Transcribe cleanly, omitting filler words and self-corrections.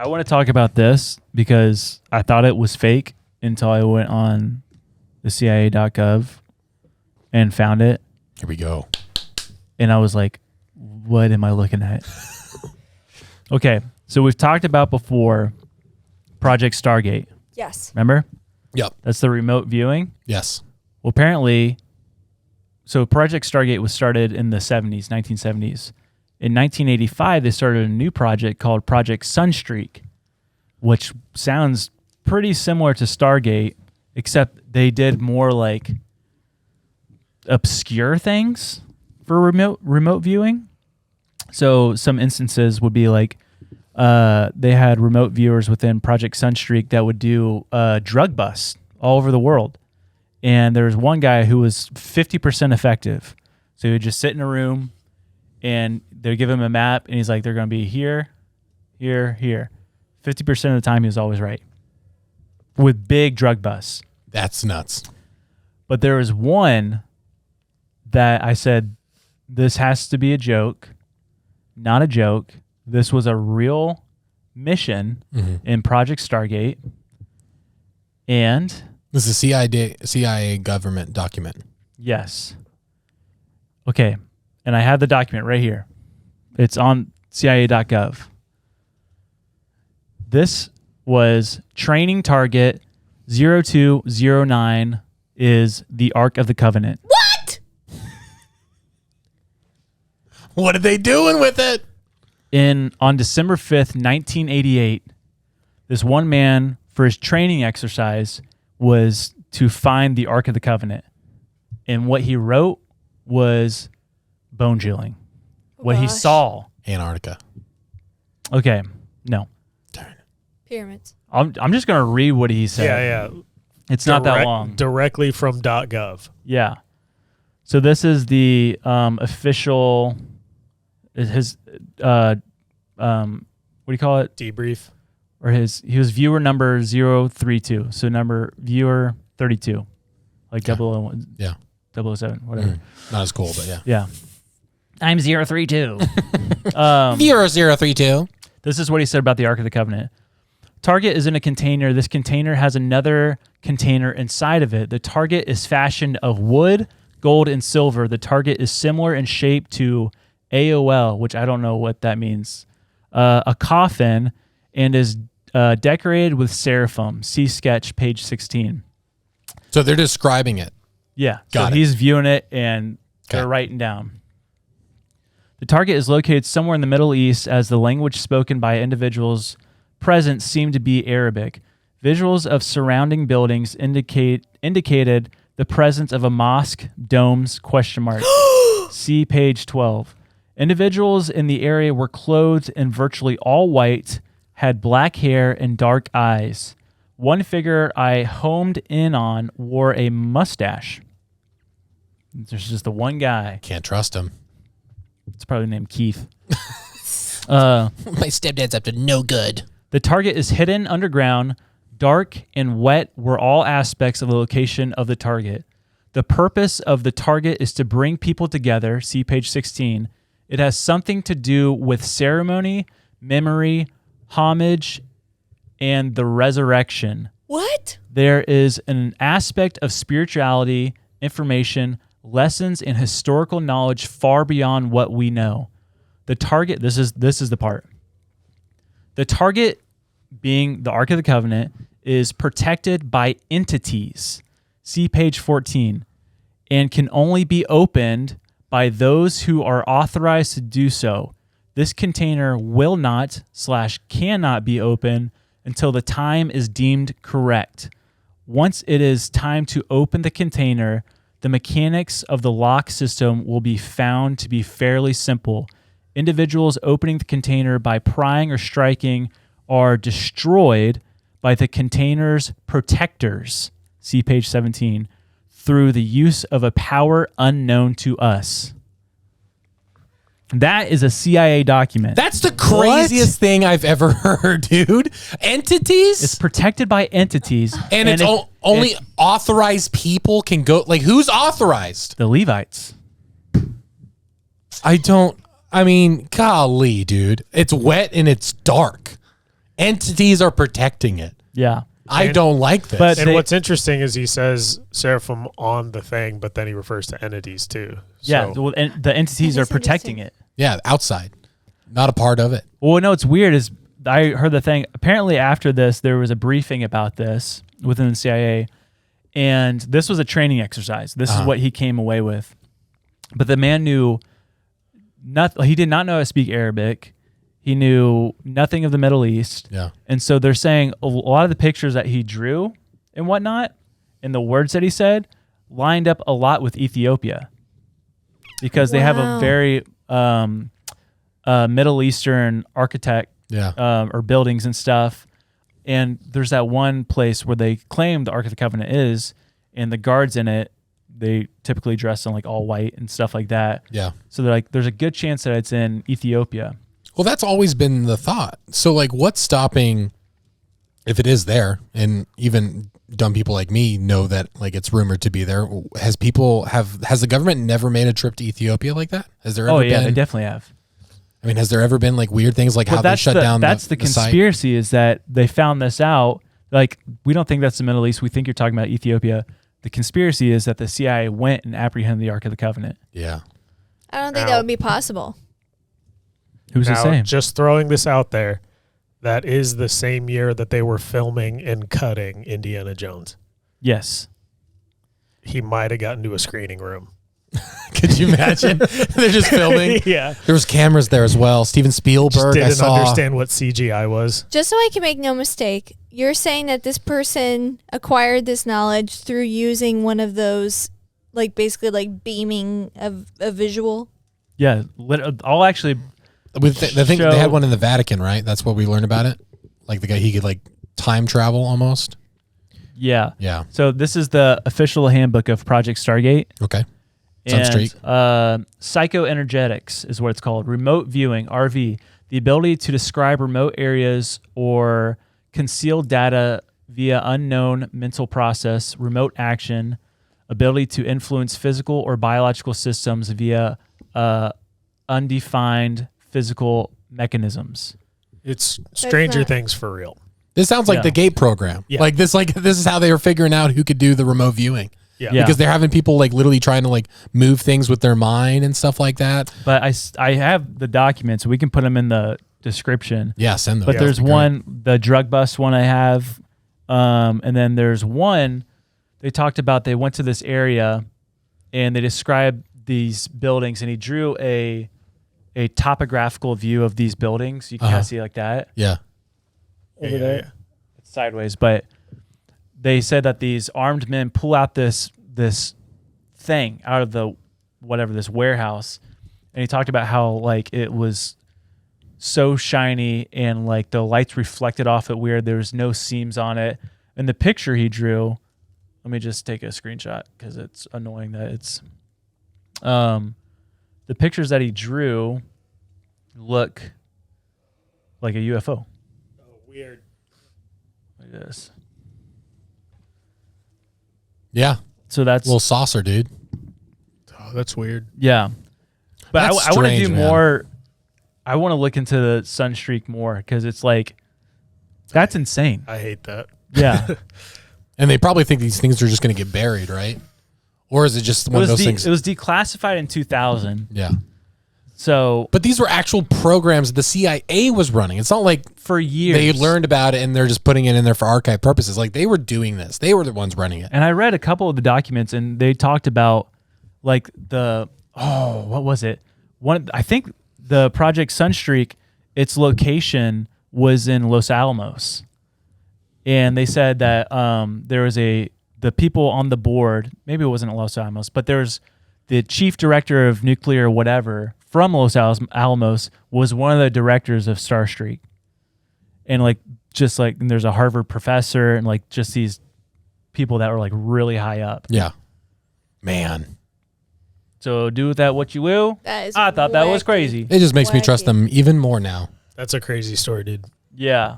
I want to talk about this because I thought it was fake until I went on the CIA.gov and found it. Here we go. And I was like, what am I looking at? Okay, so we've talked about before Project Stargate. Yes. Remember? Yep. That's the remote viewing. Yes. Well, apparently, so Project Stargate was started in the 70s, 1970s. In 1985, they started a new project called Project Sunstreak, which sounds pretty similar to Stargate, except they did more like obscure things for remote viewing. So some instances would be like they had remote viewers within Project Sunstreak that would do drug busts all over the world. And there was one guy who was 50% effective. So he would just sit in a room and they'd give him a map and he's like, they're going to be here, here, here. 50% of the time he was always right with big drug busts. That's nuts. But there was one that I said, this has to be a joke, not a joke. This was a real mission in Project Stargate. And this is a CIA government document. yes. Okay. And I have the document right here. It's on CIA.gov. This was training target 0209 is the Ark of the Covenant. What? What are they doing with it? On December 5th, 1988, this one man, for his training exercise, was to find the Ark of the Covenant. And what he wrote was bone chilling. What he saw. Antarctica. Okay, no. Pyramids. I'm just going to read what he said. Yeah. It's not that long. Directly from .gov. Yeah. So this is the official, his, what do you call it? Debrief. Or he was viewer number 032. So viewer 32. Like 001. Yeah. 007, whatever. Not as cool, but yeah. Yeah. I'm 032. 0032. This is what he said about the Ark of the Covenant. Target is in a container. This container has another container inside of it. The target is fashioned of wood, gold, and silver. The target is similar in shape to AOL, which I don't know what that means, a coffin, and is decorated with seraphim. See sketch, page 16. So they're describing it. Yeah. Got so it. he's viewing it, and they're writing down. The target is located somewhere in the Middle East, as the language spoken by individuals present seemed to be Arabic. Visuals of surrounding buildings indicated the presence of a mosque, domes, ? See page 12. Individuals in the area were clothed in virtually all white, had black hair and dark eyes. One figure I homed in on wore a mustache. There's just the one guy. Can't trust him. It's probably named Keith. My stepdad's up to no good. The target is hidden underground. Dark and wet were all aspects of the location of the target. The purpose of the target is to bring people together. See page 16. It has something to do with ceremony, memory, homage, and the resurrection. What? There is an aspect of spirituality, information, lessons, and historical knowledge far beyond what we know. The target, this is the part. The target, being the Ark of the Covenant, is protected by entities. See page 14. And can only be opened by those who are authorized to do so. This container will not / cannot be opened until the time is deemed correct. Once it is time to open the container, the mechanics of the lock system will be found to be fairly simple. Individuals opening the container by prying or striking are destroyed by the container's protectors. See page 17. Through the use of a power unknown to us. That is a CIA document. That's the craziest thing I've ever heard, dude. Entities? It's protected by entities. And it's only authorized people can go. Like, who's authorized? The Levites. I mean, golly, dude. It's wet and it's dark. entities are protecting it. Yeah. I don't like this. But And they- what's interesting is he says seraphim on the thing, but then he refers to entities too. Yeah, So, well, and the entities That are is protecting interesting. it. yeah, outside, not a part of it. Well, no, it's weird is I heard the thing. Apparently after this, there was a briefing about this within the CIA, and this was a training exercise. This is what he came away with. But the man knew nothing. He did not know how to speak Arabic. He knew nothing of the Middle East. Yeah. And so they're saying a lot of the pictures that he drew and whatnot, and the words that he said, lined up a lot with Ethiopia, because they have a Wow. very Middle Eastern architect or buildings and stuff. And there's that one place where they claim the Ark of the Covenant is, and the guards in it, they typically dress in like all white and stuff like that. Yeah. So they're like, there's a good chance that it's in Ethiopia. Well, that's always been the thought. So, like, what's stopping, if it is there, and even dumb people like me know that, like, it's rumored to be there. Has the government never made a trip to Ethiopia like that? Has there ever Oh yeah, been? they definitely have. I mean, has there ever been like weird things like how they shut down? That's the site? conspiracy, is that they found this out. Like, we don't think that's the Middle East. We think you're talking about Ethiopia. The conspiracy is that the CIA went and apprehended the Ark of the Covenant. Yeah. I don't think Now- that would be possible. Who's to now, say? just throwing this out there, that is the same year that they were filming and cutting Indiana Jones. Yes. He might have gotten to a screening room. Could you imagine? They're just filming. Yeah. There was cameras there as well. Steven Just Spielberg. I didn't saw. understand what CGI was. Just so I can make no mistake, you're saying that this person acquired this knowledge through using one of those, like, basically like beaming a visual. Yeah. I'll actually. With I think show- they had one in the Vatican, right? That's what we learned about it. Like the guy, he could like time travel almost. Yeah. Yeah. So this is the official handbook of Project Stargate. Okay. And Sunstreak. psychoenergetics is what it's called. Remote viewing, RV, the ability to describe remote areas or conceal data via unknown mental process, remote action, ability to influence physical or biological systems via undefined physical mechanisms. It's Stranger not- Things for real. This sounds like Yeah. the Gate program. Yeah. Like this is how they were figuring out who could do the remote viewing. Yeah. Yeah. Because they're having people like literally trying to like move things with their mind and stuff like that. But I have the documents. We can put them in the description. Yeah, send them. But Yeah, there's that'd be great. one, the drug bust one I have. And then there's one they talked about. They went to this area and they described these buildings, and he drew a topographical view of these buildings. You can kind of see like that Yeah. over there. It's sideways, but they said that these armed men pull out this thing out of the this warehouse, and he talked about how like it was so shiny and like the lights reflected off it weird. There was no seams on it. And the picture he drew, let me just take a screenshot because it's annoying that it's the pictures that he drew look like a UFO. Oh, weird. Like this. Yeah. So that's Little saucer, dude. Oh, that's weird. yeah. But That's I want to strange, do man. more. I want to look into the Sunstreak more because it's like that's insane. I hate that. Yeah. And they probably think these things are just going to get buried, right? Or is it just one of those things? It was declassified in 2000. Yeah. So But these were actual programs the CIA was running. It's not like for years they learned about it and they're just putting it in there for archive purposes. Like they were doing this. They were the ones running it. And I read a couple of the documents, and they talked about like what was it? I think the Project Sunstreak, its location was in Los Alamos, and they said that there was the people on the board. Maybe it wasn't at Los Alamos, but there's the chief director of nuclear whatever from Los Alamos was one of the directors of Starstreak, and like just like and there's a Harvard professor and like just these people that were like really high up. Yeah. Man. So do with that what you will. That is I thought that was wacky. crazy. It just makes me trust Wacky. them even more now. That's a crazy story, dude. Yeah.